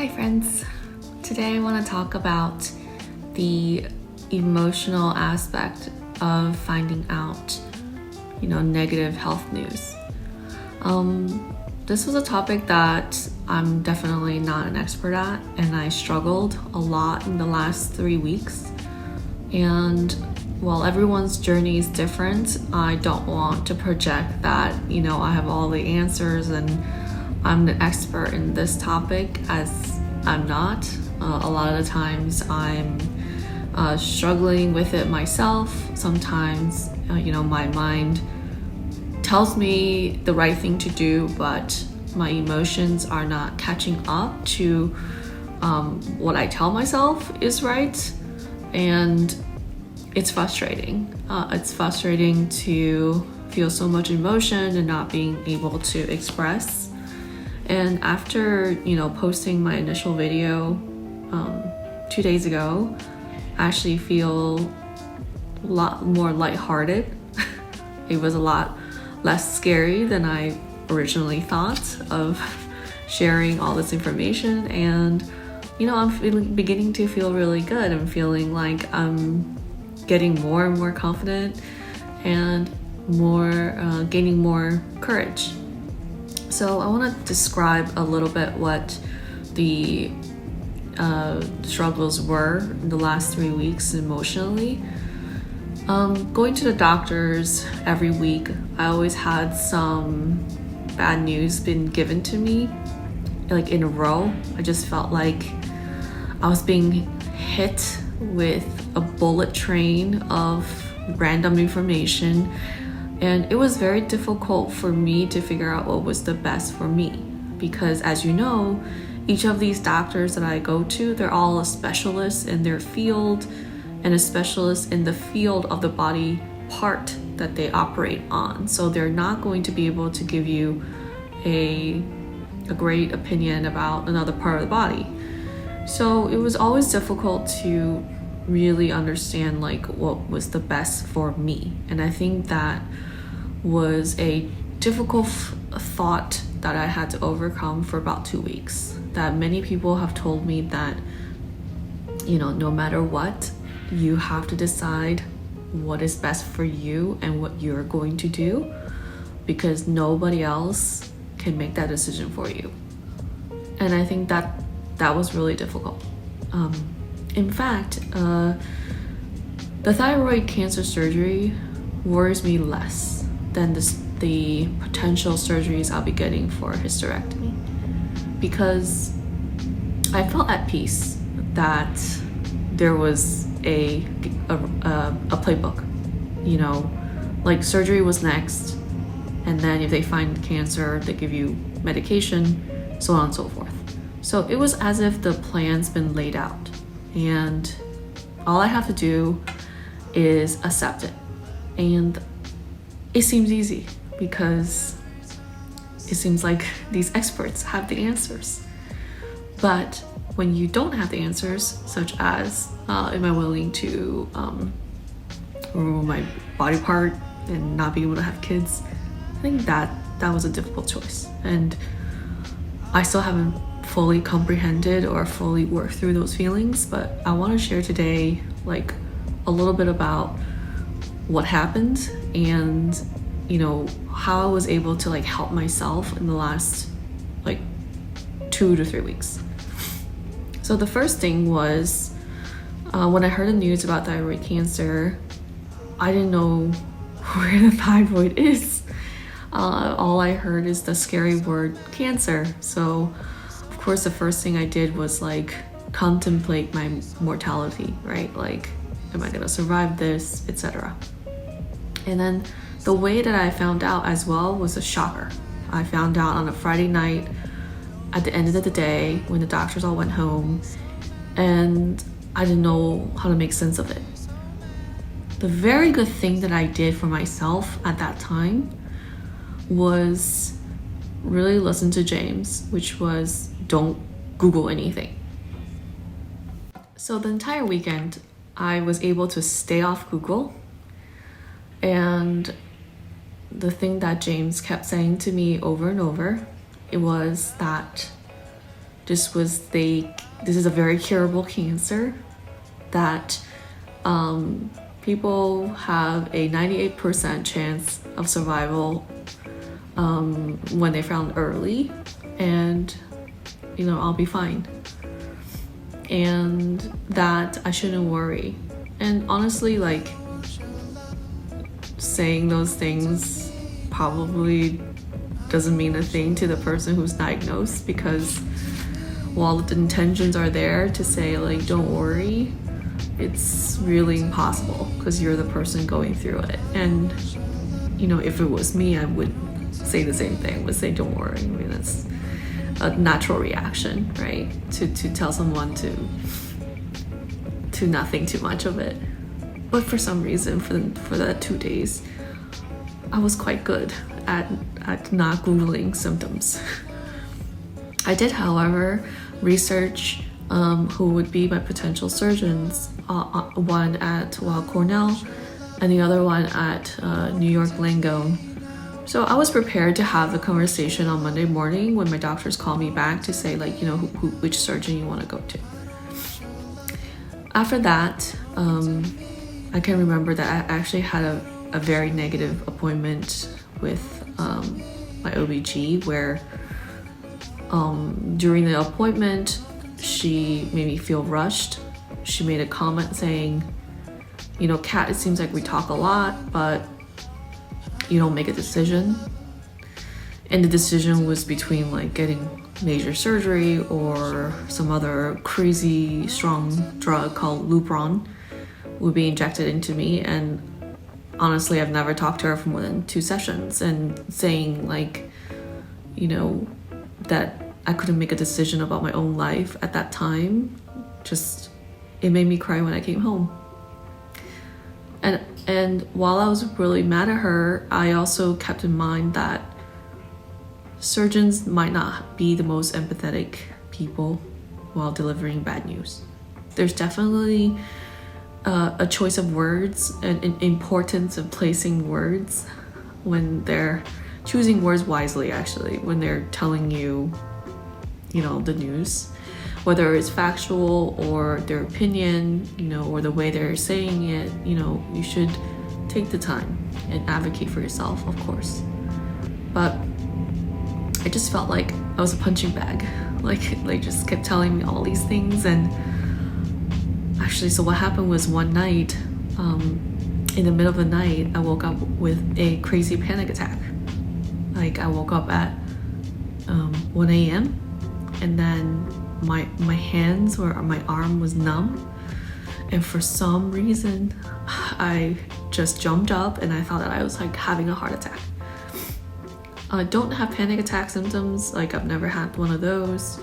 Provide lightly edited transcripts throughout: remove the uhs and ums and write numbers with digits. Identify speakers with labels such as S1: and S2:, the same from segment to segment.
S1: Hi friends, today I want to talk about the emotional aspect of finding out, negative health news. This was a topic that I'm definitely not an expert at, and I struggled a lot in the last 3 weeks. And while everyone's journey is different, I don't want to project that, I have all the answers and I'm the expert in this topic, as I'm not. A lot of the times I'm struggling with it myself. Sometimes, my mind tells me the right thing to do, but my emotions are not catching up to what I tell myself is right. And it's frustrating. It's frustrating to feel so much emotion and not being able to express. And after, posting my initial video 2 days ago, I actually feel a lot more lighthearted. It was a lot less scary than I originally thought of sharing all this information. And, I'm beginning to feel really good. I'm feeling like I'm getting more and more confident and gaining more courage. So I want to describe a little bit what the struggles were in the last 3 weeks emotionally. Going to the doctors every week, I always had some bad news been given to me, like in a row. I just felt like I was being hit with a bullet train of random information. And it was very difficult for me to figure out what was the best for me, because as you know, each of these doctors that I go to, they're all a specialist in their field and a specialist in the field of the body part that they operate on. So they're not going to be able to give you a great opinion about another part of the body. So it was always difficult to really understand what was the best for me. And I think that was a difficult thought that I had to overcome for about 2 weeks. That many people have told me that, no matter what, you have to decide what is best for you and what you're going to do, because nobody else can make that decision for you. And I think that was really difficult. In fact, the thyroid cancer surgery worries me less than the potential surgeries I'll be getting for like because I felt at peace that there was a playbook, like surgery was next, and then if they find cancer, they give you medication, so on and so forth. So it was as if the plan's been laid out, and all I have to do is accept it. And it seems easy because it seems like these experts have the answers. But when you don't have the answers, such as am I willing to remove my body part and not be able to have kids, I think that was a difficult choice. And I still haven't fully comprehended or fully worked through those feelings, but I want to share today a little bit about what happened and how I was able to help myself in the last 2 to 3 weeks. So the first thing was when I heard the news about thyroid cancer, I didn't know where the thyroid is. All I heard is the scary word cancer. So of course the first thing I did was contemplate my mortality, right? Am I gonna survive this, etc. And then the way that I found out as well was a shocker. I found out on a Friday night at the end of the day when the doctors all went home, and I didn't know how to make sense of it. The very good thing that I did for myself at that time was really listen to James, which was don't Google anything. So the entire weekend, I was able to stay off Google. And the thing that James kept saying to me over and over, it was that this is a very curable cancer that people have a 98% chance of survival when they found early, and I'll be fine, and that I shouldn't worry. And honestly, like, saying those things probably doesn't mean a thing to the person who's diagnosed, because while the intentions are there to say, like, don't worry, it's really impossible because you're the person going through it. And if it was me, I would say the same thing, would say don't worry. I mean, that's a natural reaction, right? To tell someone to not think too much of it. But for some reason, for that 2 days, I was quite good at not Googling symptoms. I did, however, research who would be my potential surgeons, one at Weill Cornell and the other one at New York Langone. So I was prepared to have the conversation on Monday morning when my doctors called me back to say, like, which surgeon you want to go to. After that, I can remember that I actually had a very negative appointment with my OBG, where during the appointment, she made me feel rushed. She made a comment saying, Kat, it seems like we talk a lot, but you don't make a decision. And the decision was between, like, getting major surgery or some other crazy strong drug called Lupron would be injected into me. And honestly, I've never talked to her for more than 2 sessions, and saying, like, that I couldn't make a decision about my own life at that time, it made me cry when I came home. And while I was really mad at her, I also kept in mind that surgeons might not be the most empathetic people while delivering bad news. There's definitely a choice of words and an importance of placing words when they're choosing words wisely, actually, when they're telling you, the news, whether it's factual or their opinion, or the way they're saying it. You should take the time and advocate for yourself, of course. But I just felt like I was a punching bag. Like just kept telling me all these things. And actually, so what happened was one night, in the middle of the night, I woke up with a crazy panic attack. Like, I woke up at 1 a.m. and then my hands or my arm was numb, and for some reason I just jumped up and I thought that I was, like, having a heart attack. I don't have panic attack symptoms, like, I've never had one of those,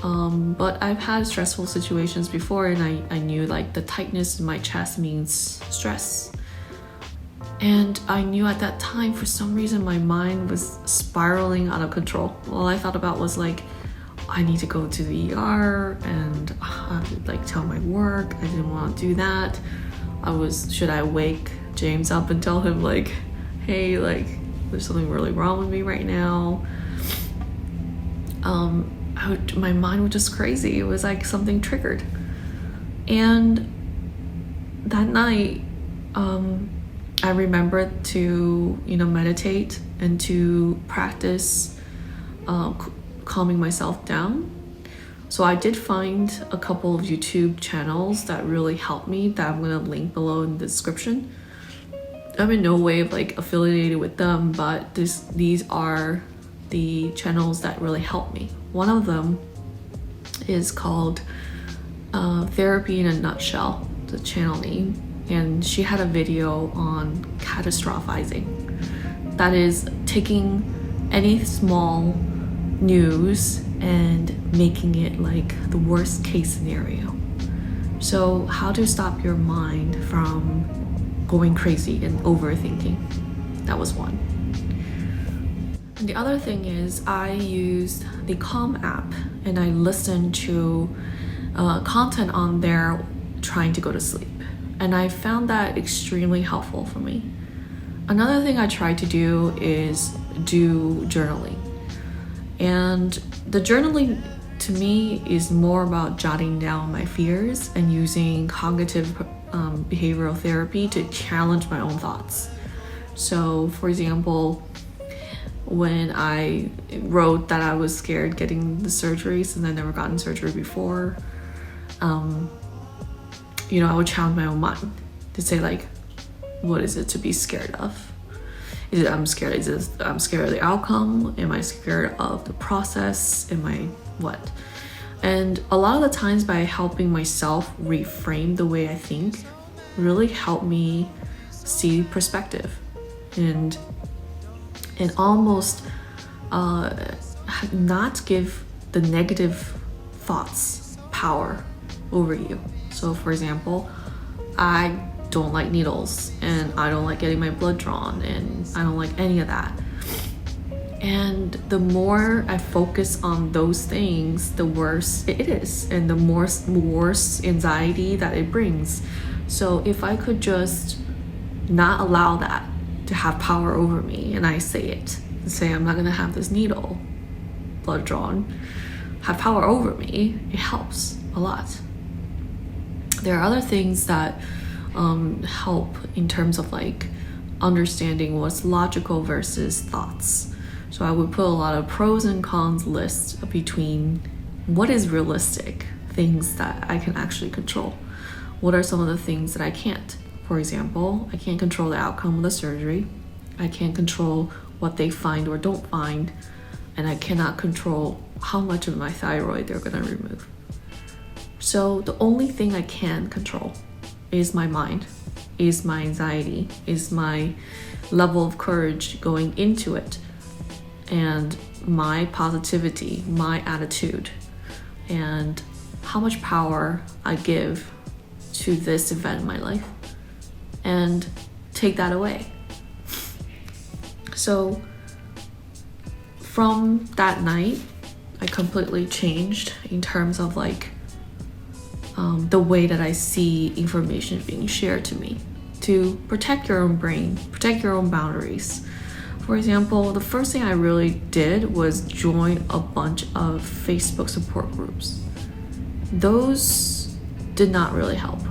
S1: but I've had stressful situations before, and I knew, like, the tightness in my chest means stress. And I knew at that time, for some reason, my mind was spiraling out of control. All I thought about was, like, I need to go to the ER, and I would, like, tell my work. I didn't want to do that. Should I wake James up and tell him, like, hey, like, there's something really wrong with me right now? My mind was just crazy. It was like something triggered. And that night, I remembered to, meditate and to practice calming myself down. So I did find a couple of YouTube channels that really helped me, that I'm going to link below in the description. I'm in no way, like, affiliated with them, but these are the channels that really helped me. One of them is called Therapy in a Nutshell, the channel name. And she had a video on catastrophizing. That is taking any small news and making it like the worst case scenario. So how to stop your mind from going crazy and overthinking. That was one. And the other thing is, I used the Calm app, and I listened to content on there trying to go to sleep. And I found that extremely helpful for me. Another thing I try to do is do journaling. And the journaling to me is more about jotting down my fears and using cognitive behavioral therapy to challenge my own thoughts. So, for example, when I wrote that I was scared getting the surgery since I never gotten surgery before, I would challenge my own mind to say, like, what is it to be scared of? Is it I'm scared of the outcome? Am I scared of the process? Am I what? And a lot of the times, by helping myself reframe the way I think, really helped me see perspective and almost not give the negative thoughts power over you. So, for example, I don't like needles, and I don't like getting my blood drawn, and I don't like any of that. And the more I focus on those things, the worse it is, and the worse anxiety that it brings. So if I could just not allow that to have power over me, and I say I'm not gonna have this needle, blood drawn, have power over me, it helps a lot. There are other things that help in terms of like understanding what's logical versus thoughts. So I would put a lot of pros and cons lists between what is realistic, things that I can actually control. What are some of the things that I can't? For example, I can't control the outcome of the surgery. I can't control what they find or don't find. And I cannot control how much of my thyroid they're going to remove. So the only thing I can control is my mind, is my anxiety, is my level of courage going into it, and my positivity, my attitude, and how much power I give to this event in my life, and take that away. So from that night, I completely changed in terms of like the way that I see information being shared to me, to protect your own brain, protect your own boundaries. For example, the first thing I really did was join a bunch of Facebook support groups. Those did not really help.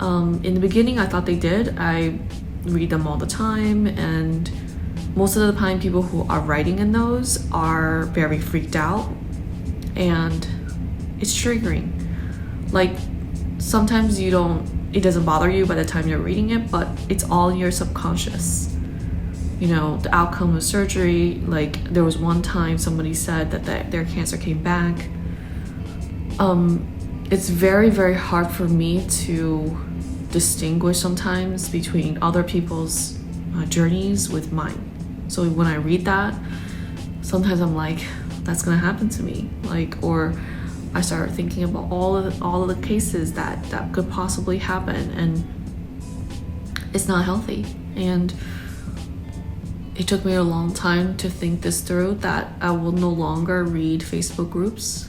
S1: In the beginning, I thought they did. I read them all the time, and most of the time people who are writing in those are very freaked out, and it's triggering. Like, sometimes it doesn't bother you by the time you're reading it, but it's all in your subconscious. The outcome of surgery, like there was one time somebody said that their cancer came back. It's very, very hard for me to distinguish sometimes between other people's journeys with mine. So when I read that, sometimes I'm like, that's gonna happen to me. Or I start thinking about all of the cases that could possibly happen, and it's not healthy. And it took me a long time to think this through, that I will no longer read Facebook groups,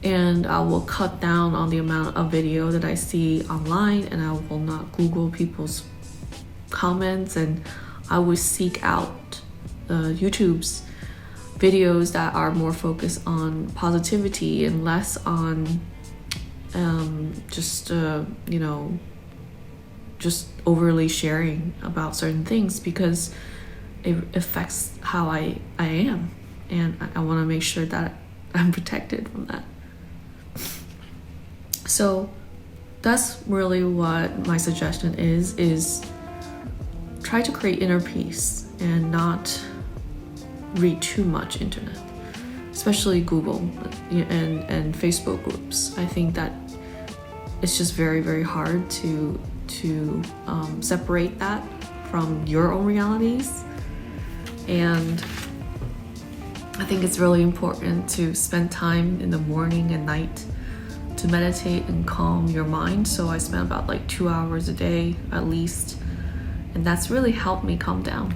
S1: and I will cut down on the amount of video that I see online, and I will not Google people's comments, and I will seek out YouTube's videos that are more focused on positivity and less on just overly sharing about certain things, because it affects how I am, and I want to make sure that I'm protected from that. So that's really what my suggestion is try to create inner peace and not read too much internet, especially Google and Facebook groups. I think that it's just very, very hard to separate that from your own realities. And I think it's really important to spend time in the morning and night to meditate and calm your mind. So I spend about 2 hours a day at least, and that's really helped me calm down.